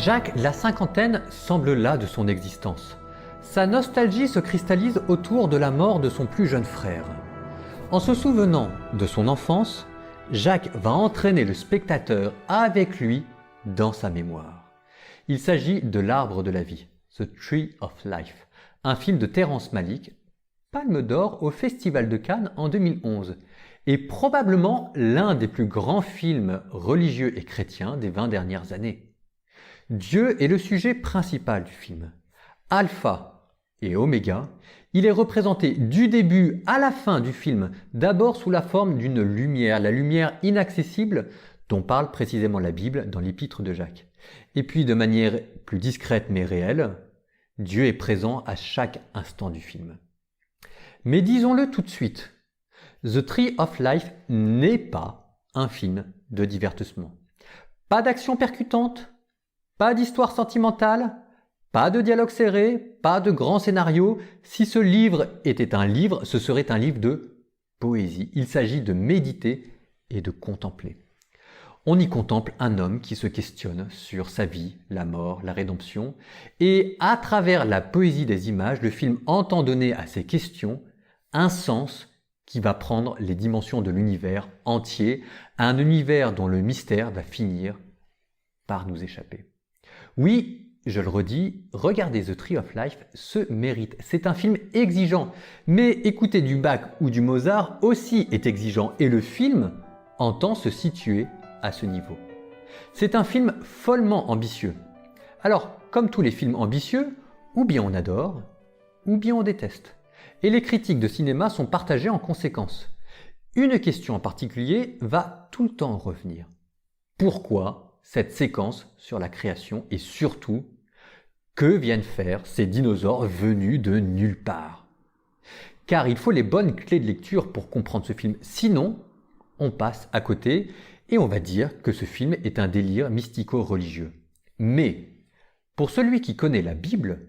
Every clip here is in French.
Jacques, la cinquantaine, semble las de son existence. Sa nostalgie se cristallise autour de la mort de son plus jeune frère. En se souvenant de son enfance, Jacques va entraîner le spectateur avec lui dans sa mémoire. Il s'agit de L'Arbre de la vie, The Tree of Life, un film de Terrence Malick, Palme d'Or au Festival de Cannes en 2011, et probablement l'un des plus grands films religieux et chrétiens des 20 dernières années. Dieu est le sujet principal du film. Alpha et Oméga, il est représenté du début à la fin du film, d'abord sous la forme d'une lumière, la lumière inaccessible dont parle précisément la Bible dans l'épître de Jacques. Et puis de manière plus discrète mais réelle, Dieu est présent à chaque instant du film. Mais disons-le tout de suite, The Tree of Life n'est pas un film de divertissement. Pas d'action percutante, pas d'histoire sentimentale, pas de dialogue serré, pas de grand scénario. Si ce livre était un livre, ce serait un livre de poésie. Il s'agit de méditer et de contempler. On y contemple un homme qui se questionne sur sa vie, la mort, la rédemption. Et à travers la poésie des images, le film entend donner à ces questions un sens qui va prendre les dimensions de l'univers entier, un univers dont le mystère va finir par nous échapper. Oui, je le redis, regarder The Tree of Life se mérite. C'est un film exigeant, mais écouter du Bach ou du Mozart aussi est exigeant et le film entend se situer à ce niveau. C'est un film follement ambitieux. Alors, comme tous les films ambitieux, ou bien on adore, ou bien on déteste. Et les critiques de cinéma sont partagées en conséquence. Une question en particulier va tout le temps revenir. Pourquoi cette séquence sur la création et surtout, que viennent faire ces dinosaures venus de nulle part? Car il faut les bonnes clés de lecture pour comprendre ce film, sinon on passe à côté et on va dire que ce film est un délire mystico-religieux. Mais pour celui qui connaît la Bible,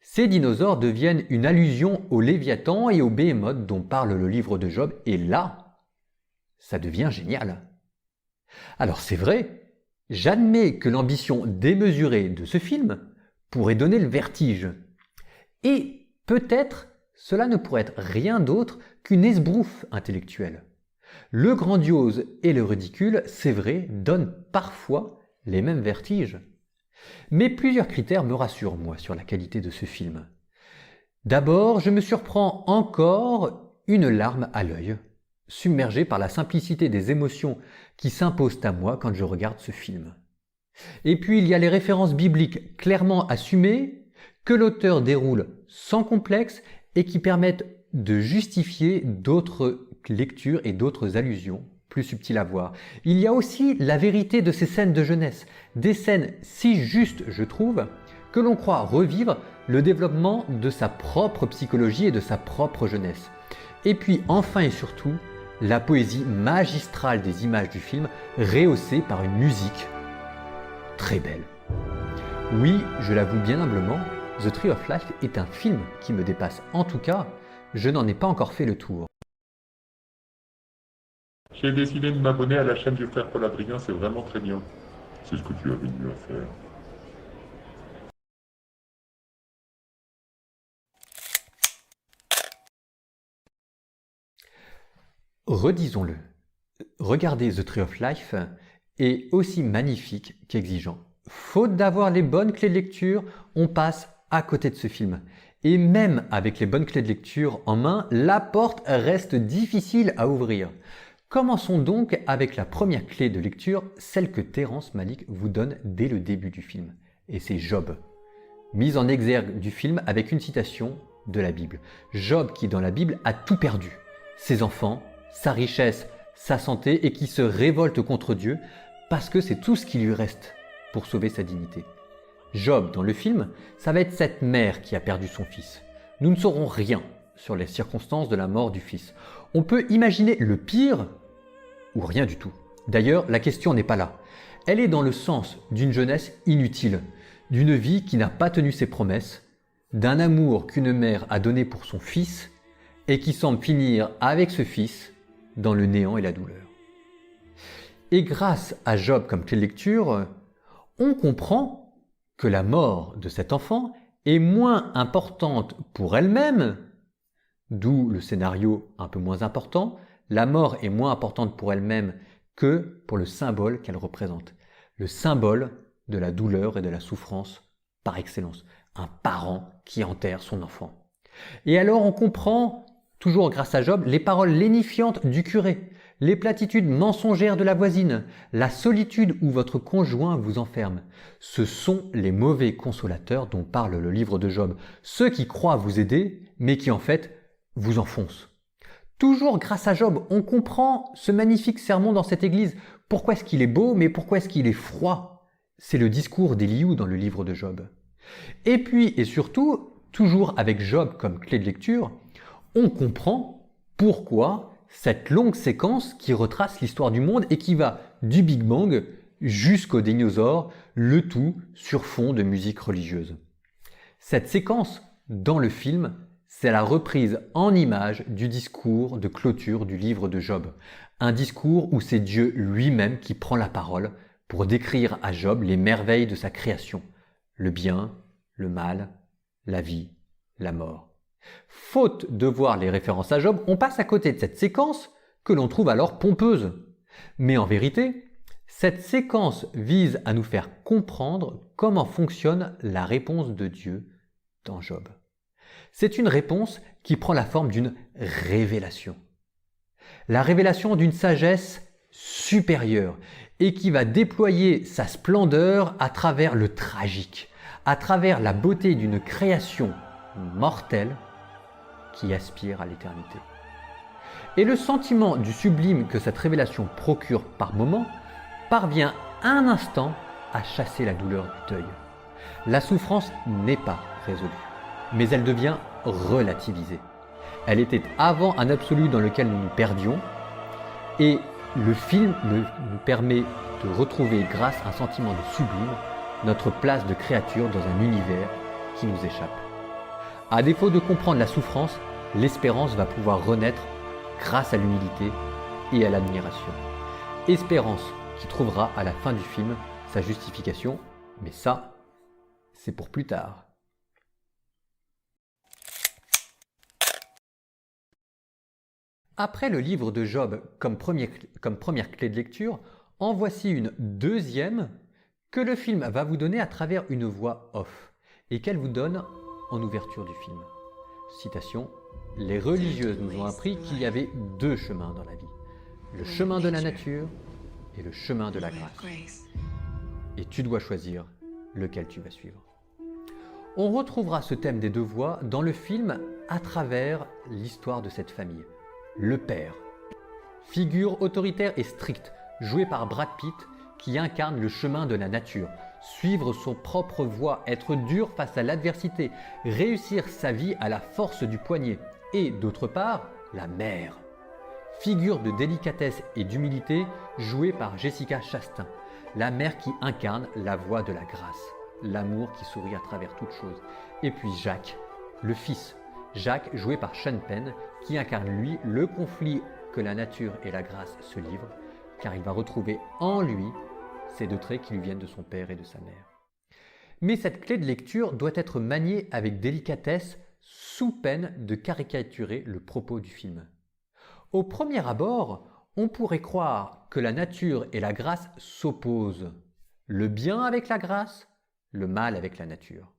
ces dinosaures deviennent une allusion au Léviathan et au Béhémoth dont parle le livre de Job, et là, ça devient génial. Alors c'est vrai, j'admets que l'ambition démesurée de ce film pourrait donner le vertige. Et peut-être cela ne pourrait être rien d'autre qu'une esbrouffe intellectuelle. Le grandiose et le ridicule, c'est vrai, donnent parfois les mêmes vertiges. Mais plusieurs critères me rassurent, moi, sur la qualité de ce film. D'abord, je me surprends encore une larme à l'œil, submergé par la simplicité des émotions qui s'imposent à moi quand je regarde ce film. Et puis il y a les références bibliques clairement assumées, que l'auteur déroule sans complexe et qui permettent de justifier d'autres lectures et d'autres allusions plus subtiles à voir. Il y a aussi la vérité de ces scènes de jeunesse, des scènes si justes, je trouve, que l'on croit revivre le développement de sa propre psychologie et de sa propre jeunesse. Et puis enfin et surtout, la poésie magistrale des images du film, rehaussée par une musique très belle. Oui, je l'avoue bien humblement, The Tree of Life est un film qui me dépasse. En tout cas, je n'en ai pas encore fait le tour. J'ai décidé de m'abonner à la chaîne du frère Paul Adrien, c'est vraiment très bien. C'est ce que tu avais mieux à faire. Redisons-le, regarder The Tree of Life est aussi magnifique qu'exigeant. Faute d'avoir les bonnes clés de lecture, on passe à côté de ce film. Et même avec les bonnes clés de lecture en main, la porte reste difficile à ouvrir. Commençons donc avec la première clé de lecture, celle que Terrence Malick vous donne dès le début du film. Et c'est Job, mise en exergue du film avec une citation de la Bible. Job qui dans la Bible a tout perdu, ses enfants, sa richesse, sa santé et qui se révolte contre Dieu parce que c'est tout ce qui lui reste pour sauver sa dignité. Job dans le film, ça va être cette mère qui a perdu son fils. Nous ne saurons rien sur les circonstances de la mort du fils. On peut imaginer le pire ou rien du tout. D'ailleurs, la question n'est pas là. Elle est dans le sens d'une jeunesse inutile, d'une vie qui n'a pas tenu ses promesses, d'un amour qu'une mère a donné pour son fils et qui semble finir avec ce fils dans le néant et la douleur. Et grâce à Job comme clé de lecture, on comprend que la mort de cet enfant est moins importante pour elle-même, d'où le scénario un peu moins important, la mort est moins importante pour elle-même que pour le symbole qu'elle représente. Le symbole de la douleur et de la souffrance par excellence. Un parent qui enterre son enfant. Et alors on comprend, toujours grâce à Job, les paroles lénifiantes du curé, les platitudes mensongères de la voisine, la solitude où votre conjoint vous enferme. Ce sont les mauvais consolateurs dont parle le livre de Job, ceux qui croient vous aider, mais qui en fait vous enfoncent. Toujours grâce à Job, on comprend ce magnifique sermon dans cette église. Pourquoi est-ce qu'il est beau, mais pourquoi est-ce qu'il est froid? C'est le discours d'Éliou dans le livre de Job. Et puis, et surtout, toujours avec Job comme clé de lecture, on comprend pourquoi cette longue séquence qui retrace l'histoire du monde et qui va du Big Bang jusqu'aux dinosaures, le tout sur fond de musique religieuse. Cette séquence, dans le film, c'est la reprise en images du discours de clôture du livre de Job. Un discours où c'est Dieu lui-même qui prend la parole pour décrire à Job les merveilles de sa création. Le bien, le mal, la vie, la mort. Faute de voir les références à Job, on passe à côté de cette séquence que l'on trouve alors pompeuse. Mais en vérité, cette séquence vise à nous faire comprendre comment fonctionne la réponse de Dieu dans Job. C'est une réponse qui prend la forme d'une révélation. La révélation d'une sagesse supérieure et qui va déployer sa splendeur à travers le tragique, à travers la beauté d'une création mortelle qui aspire à l'éternité. Et le sentiment du sublime que cette révélation procure par moments parvient un instant à chasser la douleur du deuil. La souffrance n'est pas résolue, mais elle devient relativisée. Elle était avant un absolu dans lequel nous nous perdions, et le film nous permet de retrouver, grâce à un sentiment de sublime, notre place de créature dans un univers qui nous échappe. À défaut de comprendre la souffrance, l'espérance va pouvoir renaître grâce à l'humilité et à l'admiration. Espérance qui trouvera à la fin du film sa justification, mais ça, c'est pour plus tard. Après le livre de Job comme première clé de lecture, en voici une deuxième que le film va vous donner à travers une voix off et qu'elle vous donne en ouverture du film. Citation: « Les religieuses nous ont appris qu'il y avait deux chemins dans la vie, le chemin de la nature et le chemin de la grâce. Et tu dois choisir lequel tu vas suivre. » On retrouvera ce thème des deux voies dans le film à travers l'histoire de cette famille. Le père, figure autoritaire et stricte, joué par Brad Pitt, qui incarne le chemin de la nature, suivre son propre voie, être dur face à l'adversité, réussir sa vie à la force du poignet. Et d'autre part, la mère, figure de délicatesse et d'humilité, jouée par Jessica Chastain, la mère qui incarne la voie de la grâce, l'amour qui sourit à travers toute chose. Et puis Jacques, le fils, Jacques, joué par Sean Penn, qui incarne lui le conflit que la nature et la grâce se livrent, car il va retrouver en lui ces deux traits qui lui viennent de son père et de sa mère. Mais cette clé de lecture doit être maniée avec délicatesse, sous peine de caricaturer le propos du film. Au premier abord, on pourrait croire que la nature et la grâce s'opposent, le bien avec la grâce, le mal avec la nature.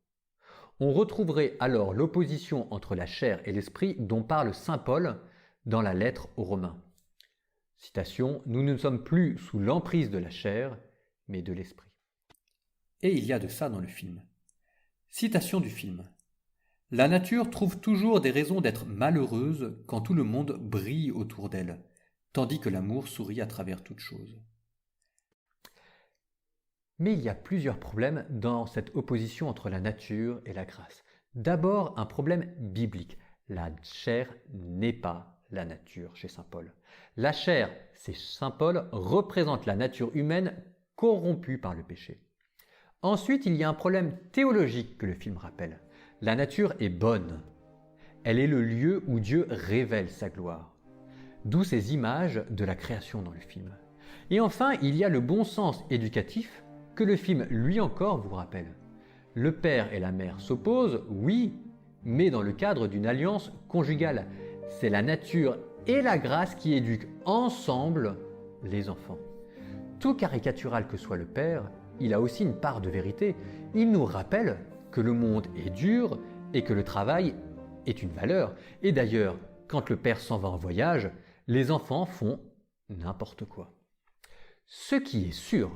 On retrouverait alors l'opposition entre la chair et l'esprit dont parle saint Paul dans la lettre aux Romains. Citation: « Nous ne sommes plus sous l'emprise de la chair, mais de l'esprit. » Et il y a de ça dans le film. Citation du film: « La nature trouve toujours des raisons d'être malheureuse quand tout le monde brille autour d'elle, tandis que l'amour sourit à travers toute chose. » Mais il y a plusieurs problèmes dans cette opposition entre la nature et la grâce. D'abord, un problème biblique. La chair n'est pas la nature chez saint Paul. La chair, c'est saint Paul, représente la nature humaine corrompue par le péché. Ensuite, il y a un problème théologique que le film rappelle. La nature est bonne. Elle est le lieu où Dieu révèle sa gloire. D'où ces images de la création dans le film. Et enfin, il y a le bon sens éducatif que le film, lui encore, vous rappelle. Le père et la mère s'opposent, oui, mais dans le cadre d'une alliance conjugale. C'est la nature et la grâce qui éduquent ensemble les enfants. Tout caricatural que soit le père, il a aussi une part de vérité. Il nous rappelle que le monde est dur et que le travail est une valeur. Et d'ailleurs, quand le père s'en va en voyage, les enfants font n'importe quoi. Ce qui est sûr,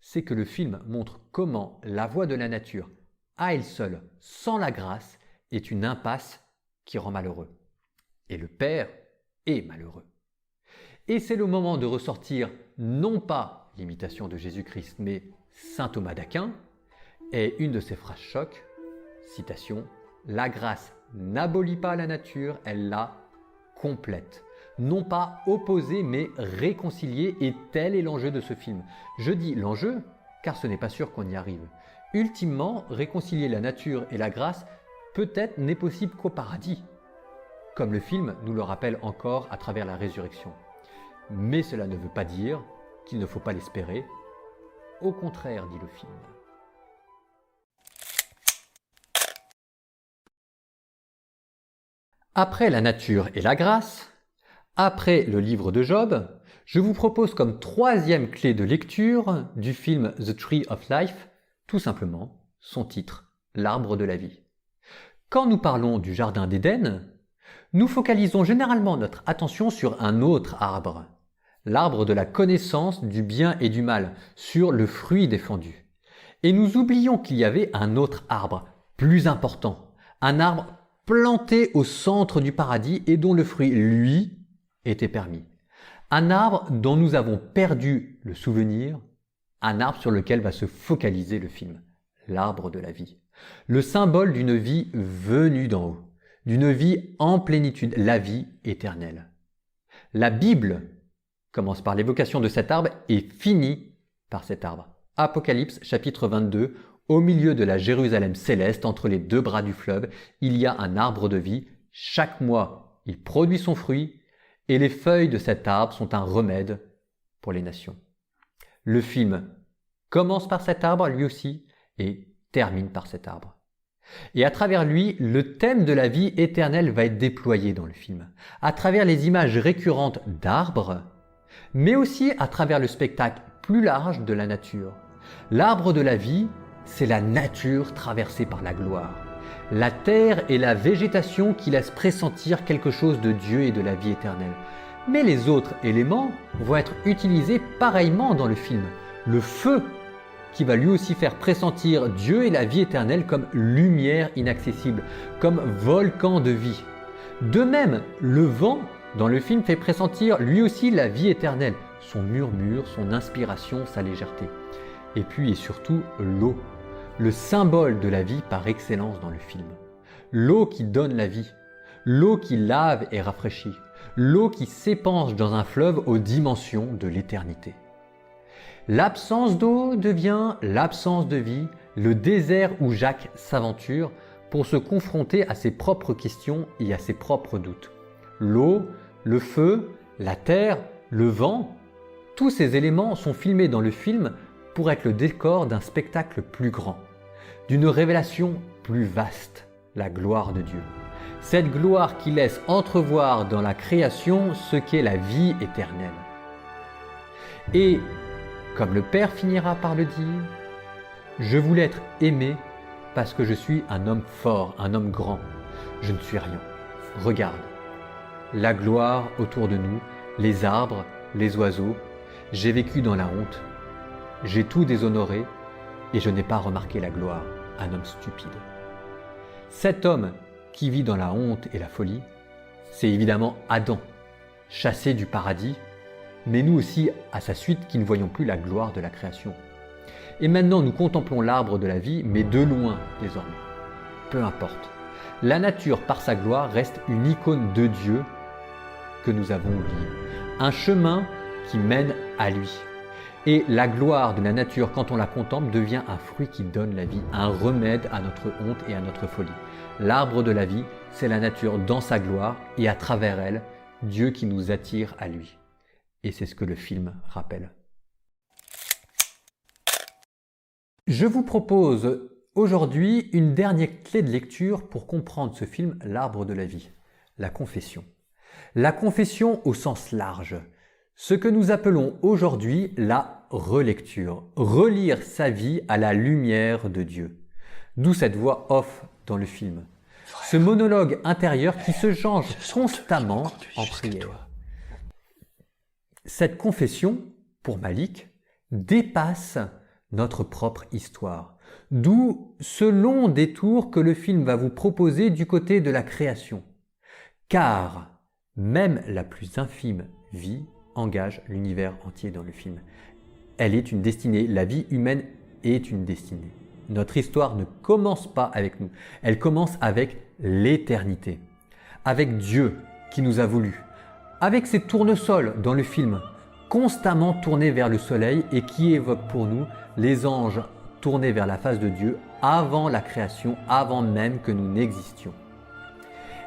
c'est que le film montre comment la voie de la nature, à elle seule, sans la grâce, est une impasse qui rend malheureux. Et le père est malheureux. Et c'est le moment de ressortir non pas l'imitation de Jésus-Christ, mais saint Thomas d'Aquin, et une de ses phrases choc, citation, « La grâce n'abolit pas la nature, elle la complète. » Non pas opposée, mais réconciliée, et tel est l'enjeu de ce film. Je dis l'enjeu, car ce n'est pas sûr qu'on y arrive. Ultimement, réconcilier la nature et la grâce peut-être n'est possible qu'au paradis, comme le film nous le rappelle encore à travers la résurrection. Mais cela ne veut pas dire qu'il ne faut pas l'espérer. Au contraire, dit le film. Après la nature et la grâce, après le livre de Job, je vous propose comme troisième clé de lecture du film The Tree of Life, tout simplement son titre, L'arbre de la vie. Quand nous parlons du jardin d'Éden, nous focalisons généralement notre attention sur un autre arbre, l'arbre de la connaissance du bien et du mal, sur le fruit défendu. Et nous oublions qu'il y avait un autre arbre, plus important, un arbre planté au centre du paradis et dont le fruit, lui, était permis. Un arbre dont nous avons perdu le souvenir, un arbre sur lequel va se focaliser le film, l'arbre de la vie. Le symbole d'une vie venue d'en haut, d'une vie en plénitude, la vie éternelle. La Bible commence par l'évocation de cet arbre et finit par cet arbre. Apocalypse chapitre 22, au milieu de la Jérusalem céleste, entre les deux bras du fleuve, il y a un arbre de vie. Chaque mois, il produit son fruit et les feuilles de cet arbre sont un remède pour les nations. Le film commence par cet arbre lui aussi et termine par cet arbre. Et à travers lui, le thème de la vie éternelle va être déployé dans le film, à travers les images récurrentes d'arbres, mais aussi à travers le spectacle plus large de la nature. L'arbre de la vie, c'est la nature traversée par la gloire. La terre et la végétation qui laissent pressentir quelque chose de Dieu et de la vie éternelle. Mais les autres éléments vont être utilisés pareillement dans le film. Le feu, qui va lui aussi faire pressentir Dieu et la vie éternelle comme lumière inaccessible, comme volcan de vie. De même, le vent, dans le film, fait pressentir lui aussi la vie éternelle, son murmure, son inspiration, sa légèreté. Et puis et surtout, l'eau, le symbole de la vie par excellence dans le film. L'eau qui donne la vie, l'eau qui lave et rafraîchit, l'eau qui s'épanche dans un fleuve aux dimensions de l'éternité. L'absence d'eau devient l'absence de vie, le désert où Jacques s'aventure pour se confronter à ses propres questions et à ses propres doutes. L'eau, le feu, la terre, le vent, tous ces éléments sont filmés dans le film pour être le décor d'un spectacle plus grand, d'une révélation plus vaste, la gloire de Dieu. Cette gloire qui laisse entrevoir dans la création ce qu'est la vie éternelle. Et, comme le Père finira par le dire, « Je voulais être aimé parce que je suis un homme fort, un homme grand. Je ne suis rien. Regarde, la gloire autour de nous, les arbres, les oiseaux. J'ai vécu dans la honte. J'ai tout déshonoré et je n'ai pas remarqué la gloire, un homme stupide. » Cet homme qui vit dans la honte et la folie, c'est évidemment Adam, chassé du paradis, mais nous aussi à sa suite qui ne voyons plus la gloire de la création. Et maintenant nous contemplons l'arbre de la vie, mais de loin désormais. Peu importe. La nature par sa gloire reste une icône de Dieu que nous avons oubliée. Un chemin qui mène à lui. Et la gloire de la nature, quand on la contemple, devient un fruit qui donne la vie, un remède à notre honte et à notre folie. L'arbre de la vie, c'est la nature dans sa gloire et à travers elle, Dieu qui nous attire à lui. Et c'est ce que le film rappelle. Je vous propose Aujourd'hui, une dernière clé de lecture pour comprendre ce film L'Arbre de la vie, la confession. La confession au sens large, ce que nous appelons aujourd'hui la relecture, relire sa vie à la lumière de Dieu. D'où cette voix off dans le film. Ce monologue intérieur qui se change constamment en prière. Cette confession, pour Malik, dépasse notre propre histoire. D'où ce long détour que le film va vous proposer du côté de la création. Car même la plus infime vie engage l'univers entier dans le film. Elle est une destinée, la vie humaine est une destinée. Notre histoire ne commence pas avec nous, elle commence avec l'éternité, avec Dieu qui nous a voulu, avec ces tournesols dans le film, constamment tournés vers le soleil et qui évoquent pour nous les anges tournés vers la face de Dieu avant la création, avant même que nous n'existions.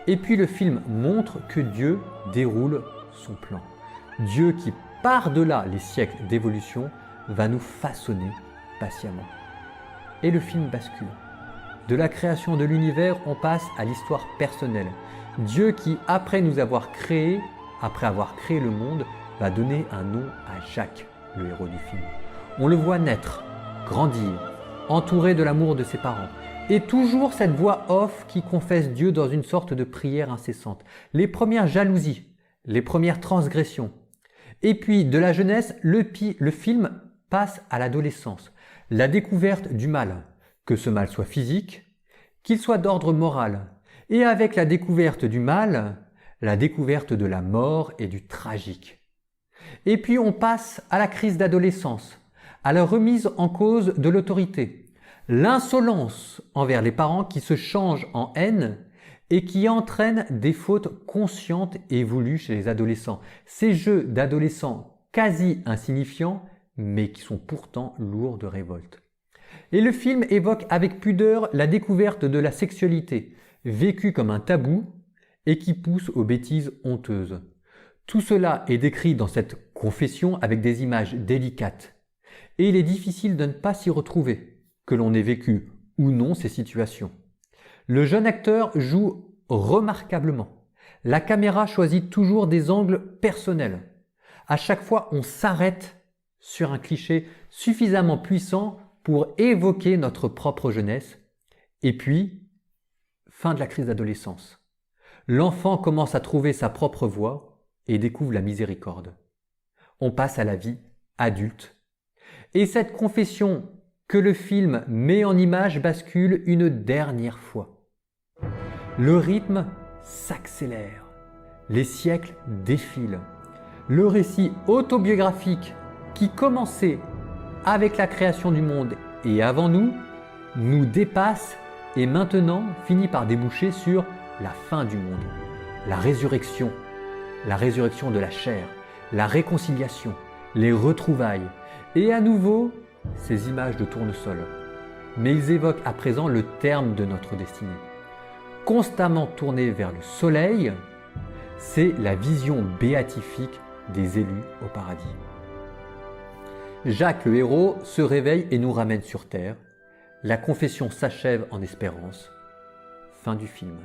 Et puis le film montre que Dieu déroule son plan. Dieu qui, par-delà les siècles d'évolution, va nous façonner patiemment. Et le film bascule. De la création de l'univers, on passe à l'histoire personnelle. Dieu qui, après nous avoir créés, après avoir créé le monde, va donner un nom à Jacques, le héros du film. On le voit naître, grandir, entouré de l'amour de ses parents. Et toujours cette voix off qui confesse Dieu dans une sorte de prière incessante. Les premières jalousies, les premières transgressions. Et puis de la jeunesse, le film passe à l'adolescence. La découverte du mal, que ce mal soit physique, qu'il soit d'ordre moral. Et avec la découverte du mal, la découverte de la mort et du tragique. Et puis on passe à la crise d'adolescence, à la remise en cause de l'autorité, l'insolence envers les parents qui se changent en haine et qui entraînent des fautes conscientes et voulues chez les adolescents. Ces jeux d'adolescents quasi insignifiants, mais qui sont pourtant lourds de révolte. Et le film évoque avec pudeur la découverte de la sexualité, vécue comme un tabou et qui pousse aux bêtises honteuses. Tout cela est décrit dans cette confession avec des images délicates. Et il est difficile de ne pas s'y retrouver, que l'on ait vécu ou non ces situations. Le jeune acteur joue remarquablement. La caméra choisit toujours des angles personnels. À chaque fois, on s'arrête sur un cliché suffisamment puissant pour évoquer notre propre jeunesse. Et puis, fin de la crise d'adolescence. L'enfant commence à trouver sa propre voie et découvre la miséricorde. On passe à la vie adulte. Et cette confession que le film met en image bascule une dernière fois. Le rythme s'accélère. Les siècles défilent. Le récit autobiographique qui commençait avec la création du monde et avant nous, nous dépasse et maintenant finit par déboucher sur la fin du monde, la résurrection de la chair, la réconciliation, les retrouvailles et à nouveau ces images de tournesol. Mais ils évoquent à présent le terme de notre destinée. Constamment tournés vers le soleil, c'est la vision béatifique des élus au paradis. Jacques le héros se réveille et nous ramène sur terre. La confession s'achève en espérance. Fin du film.